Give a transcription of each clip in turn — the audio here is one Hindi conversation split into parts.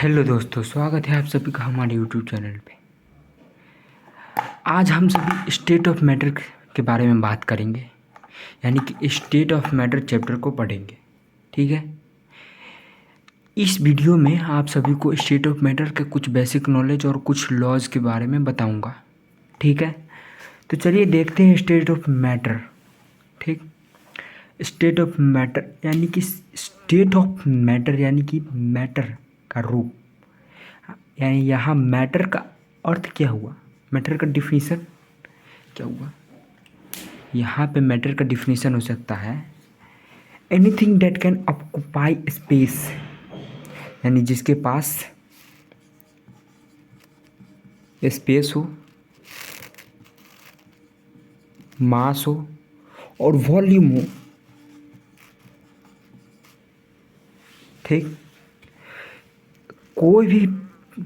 हेलो दोस्तों, स्वागत है आप सभी का हमारे यूट्यूब चैनल पे। आज हम सभी स्टेट ऑफ मैटर के बारे में बात करेंगे, यानी कि स्टेट ऑफ मैटर चैप्टर को पढ़ेंगे। ठीक है, इस वीडियो में आप सभी को स्टेट ऑफ मैटर के कुछ बेसिक नॉलेज और कुछ लॉज के बारे में बताऊंगा। ठीक है, तो चलिए देखते हैं स्टेट ऑफ मैटर। ठीक, स्टेट ऑफ मैटर यानी कि स्टेट ऑफ मैटर यानी कि मैटर का रूप, यानी यहाँ मैटर का अर्थ क्या हुआ, मैटर का डिफिनीशन क्या हुआ। यहाँ पे मैटर का डिफिनीशन हो सकता है anything that can occupy space, यानी जिसके पास स्पेस हो, मास हो और वॉल्यूम हो। ठीक, कोई भी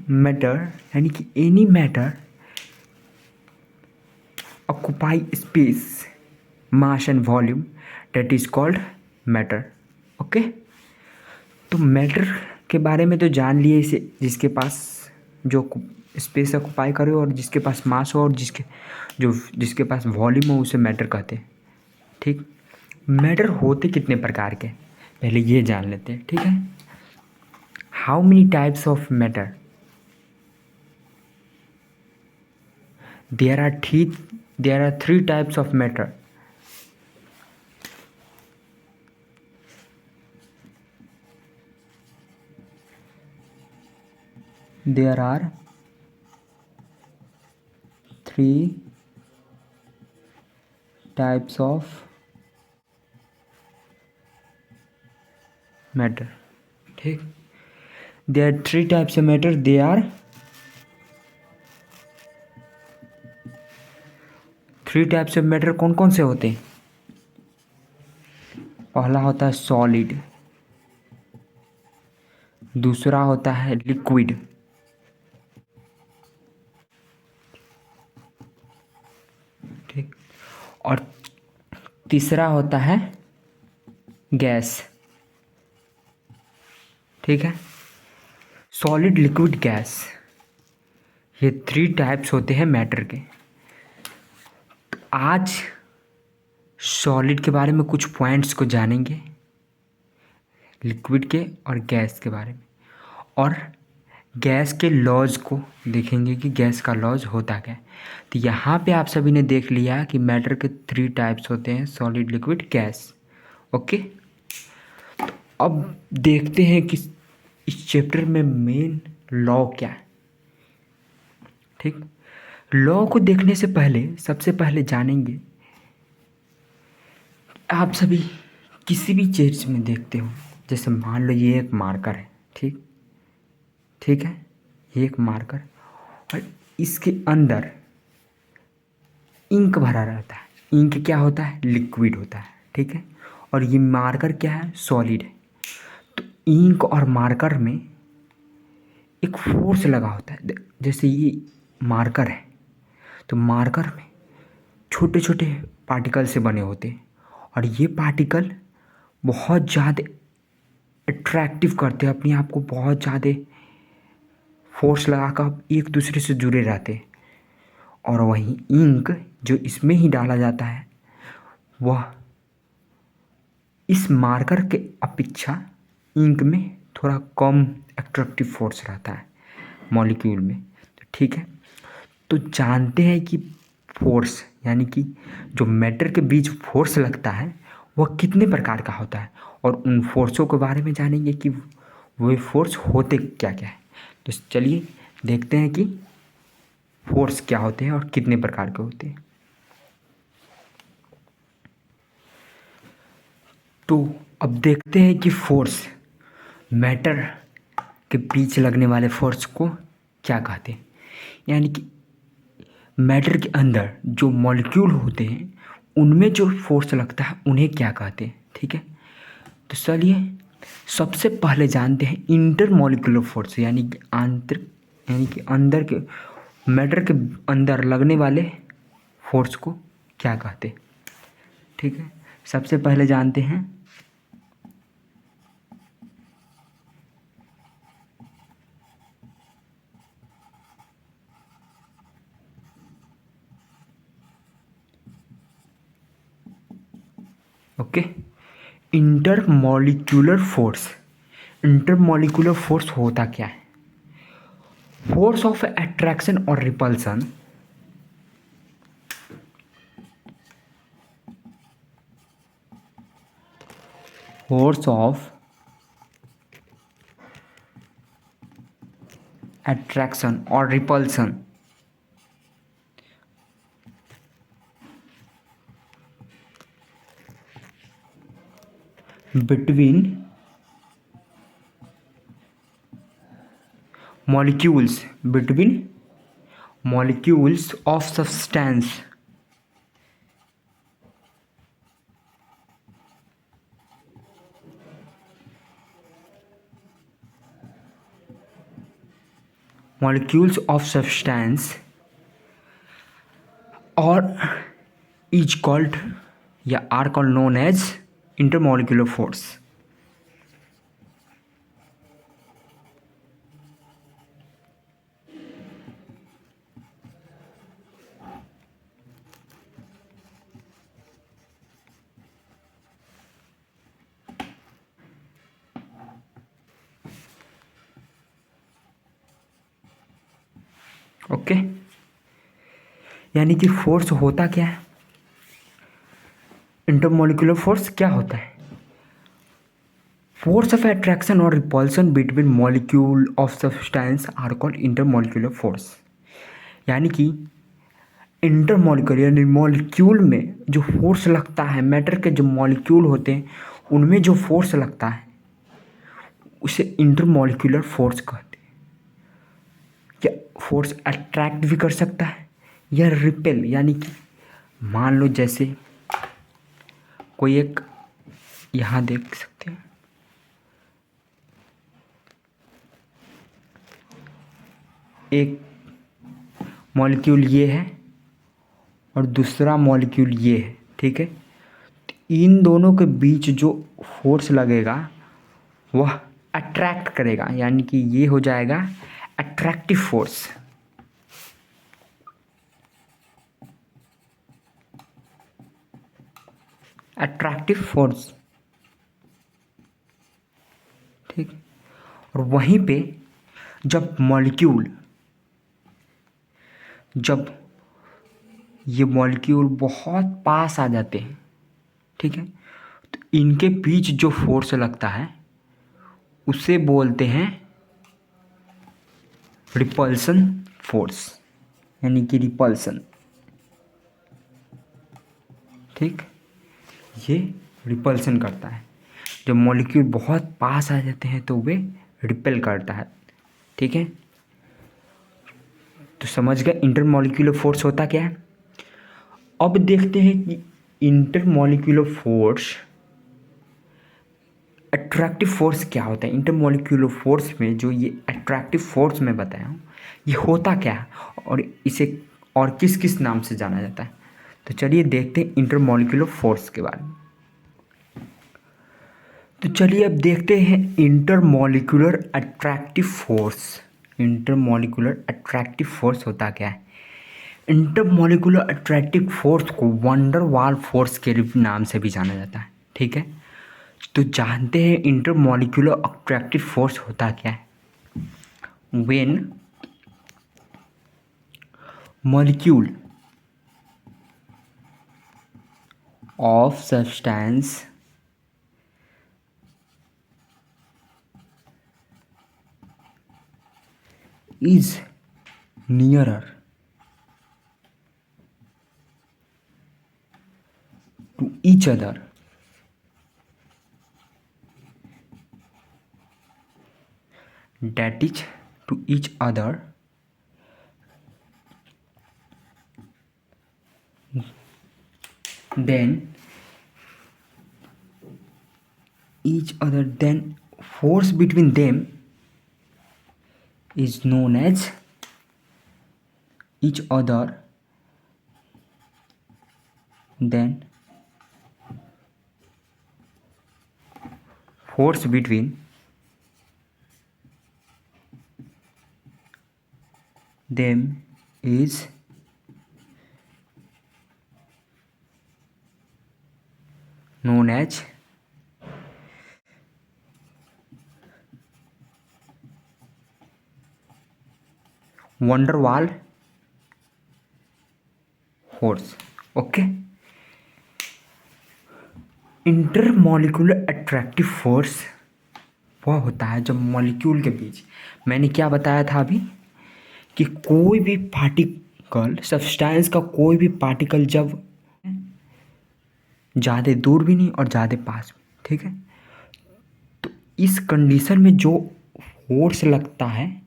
मैटर यानी कि any matter occupy space, mass and volume, that is called matter. Okay, तो मैटर के बारे में तो जान लिए इसे, जिसके पास जो स्पेस ऑक्युपाई करे और जिसके पास मास हो और जिसके पास वॉल्यूम हो, उसे मैटर कहते हैं। ठीक, मैटर होते कितने प्रकार के, पहले ये जान लेते हैं। ठीक है, how many types of matter? There are three types of matter. There are three types of matter. ठीक, there are three types of matter. They are three types of matter कौन कौन से होते हैं? पहला होता है सॉलिड, दूसरा होता है लिक्विड, ठीक, और तीसरा होता है गैस। ठीक है, सॉलिड, लिक्विड, गैस, ये थ्री टाइप्स होते हैं मैटर के। तो आज सॉलिड के बारे में कुछ पॉइंट्स को जानेंगे, लिक्विड के और गैस के बारे में, और गैस के लॉज को देखेंगे कि गैस का लॉज होता क्या है। तो यहाँ पे आप सभी ने देख लिया कि मैटर के थ्री टाइप्स होते हैं, सॉलिड, लिक्विड, गैस। ओके, तो अब देखते हैं कि इस चैप्टर में मेन लॉ क्या है। ठीक, लॉ को देखने से पहले सबसे पहले जानेंगे, आप सभी किसी भी चीज़ में देखते हो, जैसे मान लो ये एक मार्कर है। ठीक, ठीक है, ये एक मार्कर और इसके अंदर इंक भरा रहता है। इंक क्या होता है? लिक्विड होता है। ठीक है, और ये मार्कर क्या है? सॉलिड है। तो इंक और मार्कर में एक फोर्स लगा होता है। जैसे ये मार्कर है, तो मार्कर में छोटे छोटे पार्टिकल से बने होते हैं, और ये पार्टिकल बहुत ज़्यादा अट्रैक्टिव करते हैं, अपने आप को बहुत ज़्यादा फोर्स लगा कर एक दूसरे से जुड़े रहते हैं। और वहीं इंक जो इसमें ही डाला जाता है, वह इस मार्कर के अपेक्षा इंक में थोड़ा कम एट्रैक्टिव फोर्स रहता है मॉलिक्यूल में। तो ठीक है, तो जानते हैं कि फोर्स यानी कि जो मैटर के बीच फोर्स लगता है वह कितने प्रकार का होता है, और उन फोर्सों के बारे में जानेंगे कि वे फोर्स होते क्या क्या है। तो चलिए देखते हैं कि फोर्स क्या होते हैं और कितने प्रकार के होते हैं। तो अब देखते हैं कि फोर्स, मैटर के बीच लगने वाले फोर्स को क्या कहते हैं। यानी कि मैटर के अंदर जो मॉलिक्यूल होते हैं उनमें जो फोर्स लगता है उन्हें क्या कहते हैं। ठीक है, तो चलिए सबसे पहले जानते हैं इंटर मॉलिक्यूलर फोर्स, यानी कि आंतरिक, यानी कि अंदर के मैटर के अंदर लगने वाले फोर्स को क्या कहते हैं। ठीक है, सबसे पहले जानते हैं okay. Intermolecular force, intermolecular force होता क्या है? फोर्स ऑफ अट्रैक्शन और रिपल्सन, फोर्स ऑफ अट्रैक्शन और repulsion between molecules, between molecules of substance, molecules of substance or is called या are called known as intermolecular force। Okay, यानी कि फोर्स होता क्या है? इंटरमोलिकुलर फोर्स क्या होता है? फोर्स ऑफ अट्रैक्शन और repulsion between molecule of substance are called intermolecular force. यानी कि इंटरमोलिकुलर यानी मॉलिक्यूल में जो फोर्स लगता है, मैटर के जो मॉलिक्यूल होते हैं उनमें जो फोर्स लगता है उसे इंटरमोलिकुलर फोर्स कहते हैं। क्या फोर्स अट्रैक्ट भी कर सकता है या रिपेल, यानी कि मान लो जैसे कोई एक, यहाँ देख सकते हैं एक मॉलिक्यूल ये है और दूसरा मॉलिक्यूल ये है, ठीक है। तो इन दोनों के बीच जो फोर्स लगेगा वह अट्रैक्ट करेगा, यानी कि ये हो जाएगा अट्रैक्टिव फोर्स। अट्रैक्टिव फोर्स, ठीक। और वहीं पे जब ये मॉलिक्यूल बहुत पास आ जाते हैं, ठीक है, तो इनके बीच जो फोर्स लगता है उसे बोलते हैं रिपल्सन फोर्स, यानी कि रिपल्सन, ठीक। ये रिपल्सन करता है, जब मॉलिक्यूल बहुत पास आ जाते हैं तो वे रिपेल करता है, ठीक है। तो समझ गए इंटरमॉलिक्यूलर फोर्स होता क्या है। अब देखते हैं कि इंटरमॉलिक्यूलर फोर्स, अट्रैक्टिव फोर्स क्या होता है। इंटरमॉलिक्यूलर फोर्स में जो ये अट्रैक्टिव फोर्स मैं बताया हूँ ये होता क्या है और इसे और किस किस नाम से जाना जाता है। तो चलिए देखते हैं इंटरमॉलिक्यूलर फोर्स के बारे में। तो चलिए अब देखते हैं intermolecular attractive force. Intermolecular attractive force होता क्या है। इंटरमॉलिक्यूलर अट्रैक्टिव फोर्स को वंडर वाल फोर्स के नाम से भी जाना जाता है, ठीक है। तो जानते हैं इंटरमॉलिक्यूलर अट्रैक्टिव फोर्स होता क्या है। When molecule of substance is nearer to each other, that is to each other, then force between them is known as each other, then force between them is known known as van der Waals force. Okay, intermolecular attractive force वह होता है जब मॉलिक्यूल के बीच, मैंने क्या बताया था अभी कि कोई भी पार्टिकल, सब्सटेंस का कोई भी पार्टिकल जब ज़्यादा दूर भी नहीं और ज़्यादा पास भी, ठीक है, तो इस कंडीशन में जो फोर्स लगता है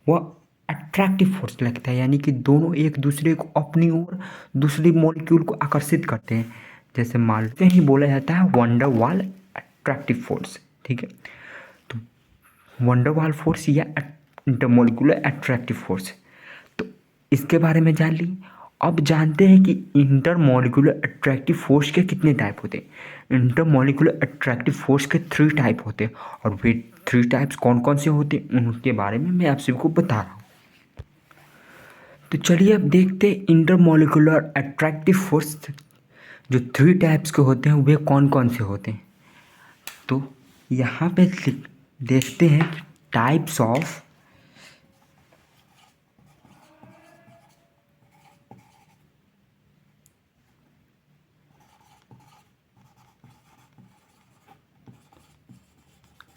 वह अट्रैक्टिव फोर्स लगता है, यानी कि दोनों एक दूसरे को अपनी ओर, दूसरी मॉलिक्यूल को आकर्षित करते हैं। जैसे मानते ही बोला जाता है वंडर वाल अट्रैक्टिव फोर्स, ठीक है। तो वंडर वाल फोर्स या इंटरमॉलिक्यूलर अट्रैक्टिव फोर्स, तो इसके बारे में जान ली। अब जानते हैं कि इंटरमॉलिक्यूलर अट्रैक्टिव फोर्स के कितने टाइप होते हैं। इंटरमॉलिक्यूलर अट्रैक्टिव फोर्स के 3 टाइप होते हैं, और वे 3 टाइप्स कौन कौन से होते हैं उनके बारे में मैं आप सभी को बता रहा हूँ। तो चलिए अब देखते हैं इंटरमॉलिक्यूलर अट्रैक्टिव फोर्स जो 3 टाइप्स के होते हैं वे कौन कौन से होते हैं। तो यहाँ पे देखते हैं कि टाइप्स ऑफ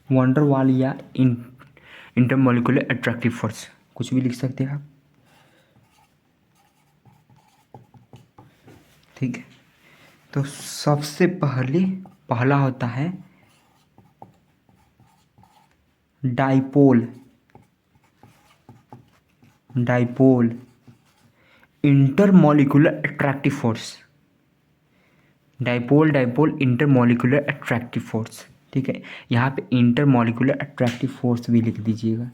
वंडर वाल या इंटरमॉलिक्यूलर अट्रैक्टिव फोर्स, कुछ भी लिख सकते हैं आप, ठीक है। तो सबसे पहला होता है dipole intermolecular attractive force, dipole intermolecular attractive force, ठीक है। यहाँ पे इंटरमॉलिक्यूलर अट्रैक्टिव फोर्स भी लिख दीजिएगा,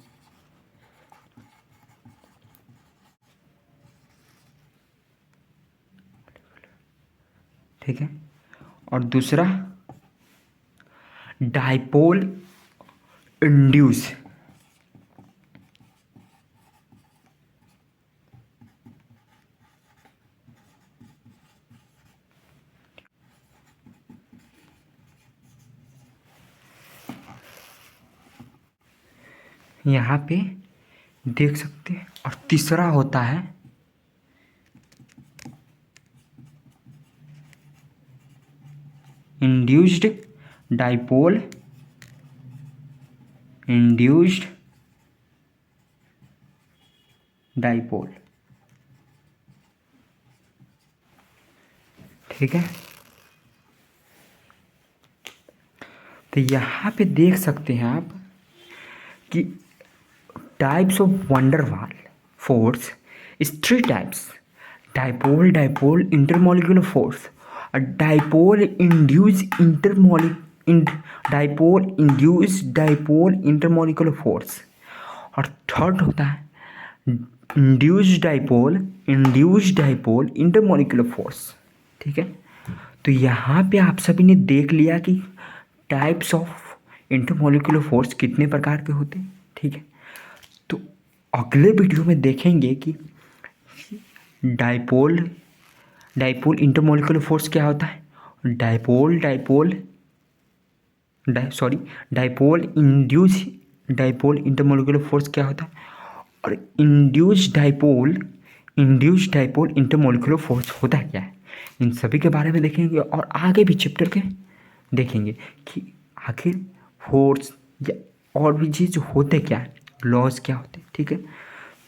ठीक है। और दूसरा डाइपोल इंड्यूस, यहाँ पे देख सकते हैं। और तीसरा होता है इंड्यूस्ड डाइपोल ठीक है। तो यहाँ पे देख सकते हैं आप कि types of wonder Waals force is 3 types, dipole intermolecular force, और डाइपोल इंड्यूस इंटरमॉलिक्यूलर फोर्स, और थर्ड होता है इंड्यूस्ड डाइपोल इंटरमॉलिक्यूलर फोर्स, ठीक है। तो यहाँ पे आप सभी ने देख लिया कि टाइप्स ऑफ इंटरमॉलिक्यूलर फोर्स कितने प्रकार के होते हैं, ठीक है। तो अगले वीडियो में देखेंगे कि डाइपोल इंटरमॉलिक्यूलर फोर्स क्या होता है, डाइपोल इंटरमॉलिक्यूलर फोर्स क्या होता है, और इंड्यूस्ड डाइपोल इंटरमॉलिक्यूलर फोर्स होता है क्या है। इन सभी के बारे में देखेंगे, और आगे भी चैप्टर के देखेंगे कि आखिर फोर्स या और भी चीज़ होते क्या है, लॉज क्या होते हैं, ठीक है।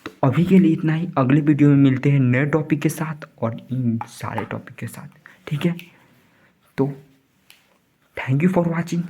तो अभी के लिए इतना ही, अगले वीडियो में मिलते हैं नए टॉपिक के साथ और इन सारे टॉपिक के साथ, ठीक है। तो थैंक यू फॉर वॉचिंग।